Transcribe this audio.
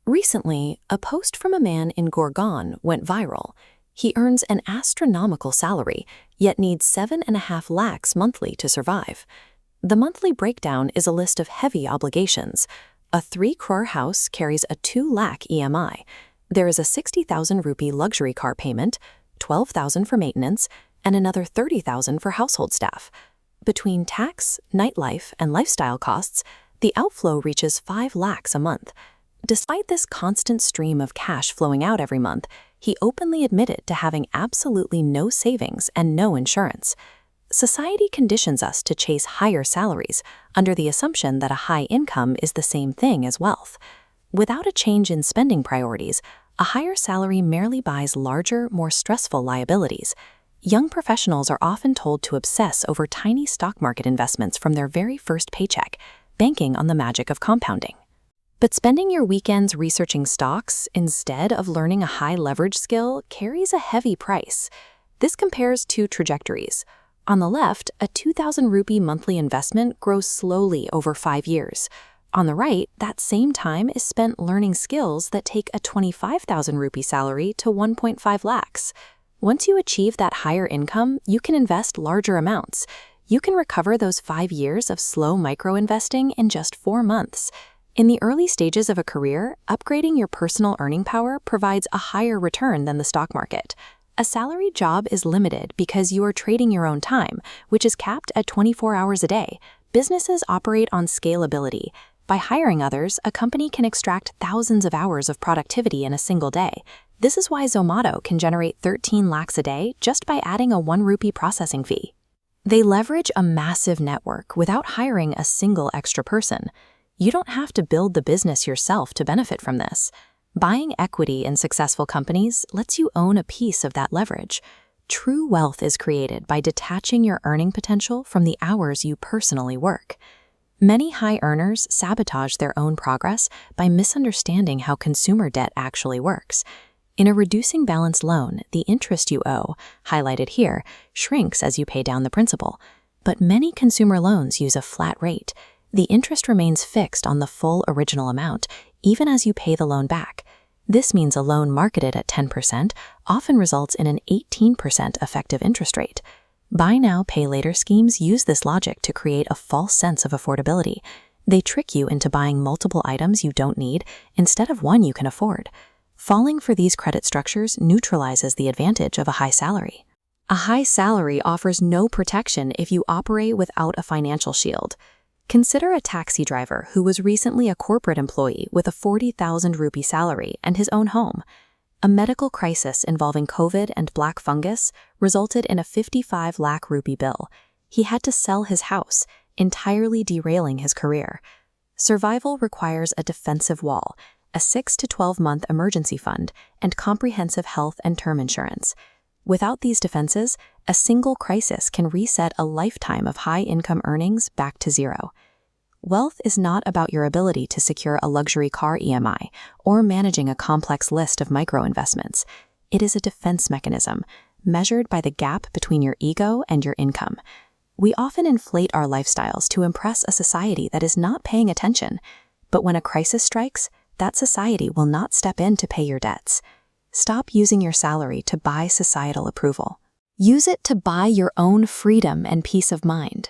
Recently, a post from a man in Gorgon went viral. He earns an astronomical salary, yet needs 7.5 lakhs monthly to survive. The monthly breakdown is a list of heavy obligations. A 3 crore house carries a 2 lakh EMI. There is a 60,000 rupee luxury car payment, 12,000 for maintenance, and another 30,000 for household staff. Between tax, nightlife, and lifestyle costs, the outflow reaches 5 lakhs a month. Despite this constant stream of cash flowing out every month, he openly admitted to having absolutely no savings and no insurance. Society conditions us to chase higher salaries under the assumption that a high income is the same thing as wealth. Without a change in spending priorities, a higher salary merely buys larger, more stressful liabilities. Young professionals are often told to obsess over tiny stock market investments from their very first paycheck, banking on the magic of compounding. But spending your weekends researching stocks instead of learning a high-leverage skill carries a heavy price. This compares two trajectories. On the left, a 2,000 rupee monthly investment grows slowly over 5 years. On the right, that same time is spent learning skills that take a 25,000 rupee salary to 1.5 lakhs. Once you achieve that higher income, you can invest larger amounts. You can recover those 5 years of slow micro-investing in just 4 months. In the early stages of a career, upgrading your personal earning power provides a higher return than the stock market. A salaried job is limited because you are trading your own time, which is capped at 24 hours a day. Businesses operate on scalability. By hiring others, a company can extract thousands of hours of productivity in a single day. This is why Zomato can generate 13 lakhs a day just by adding a 1 rupee processing fee. They leverage a massive network without hiring a single extra person. You don't have to build the business yourself to benefit from this. Buying equity in successful companies lets you own a piece of that leverage. True wealth is created by detaching your earning potential from the hours you personally work. Many high earners sabotage their own progress by misunderstanding how consumer debt actually works. In a reducing balance loan, the interest you owe, highlighted here, shrinks as you pay down the principal. But many consumer loans use a flat rate. The interest remains fixed on the full original amount, even as you pay the loan back. This means a loan marketed at 10% often results in an 18% effective interest rate. Buy now, pay later schemes use this logic to create a false sense of affordability. They trick you into buying multiple items you don't need instead of one you can afford. Falling for these credit structures neutralizes the advantage of a high salary. A high salary offers no protection if you operate without a financial shield. Consider a taxi driver who was recently a corporate employee with a 40,000 rupee salary and his own home. A medical crisis involving COVID and black fungus resulted in a 55 lakh rupee bill. He had to sell his house, entirely derailing his career. Survival requires a defensive wall, a 6 to 12-month emergency fund, and comprehensive health and term insurance. Without these defenses, a single crisis can reset a lifetime of high-income earnings back to zero. Wealth is not about your ability to secure a luxury car EMI or managing a complex list of micro-investments. It is a defense mechanism, measured by the gap between your ego and your income. We often inflate our lifestyles to impress a society that is not paying attention. But when a crisis strikes, that society will not step in to pay your debts. Stop using your salary to buy societal approval. Use it to buy your own freedom and peace of mind.